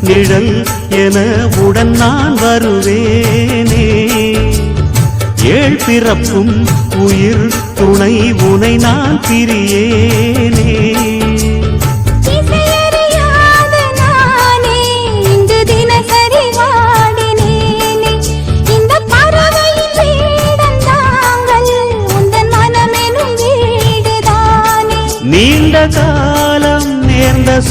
நிழல் என உடன் நான் வருவேனே. ஏழ் பிறப்பும் உயிர் துணை உனை நான் பிரியேனே.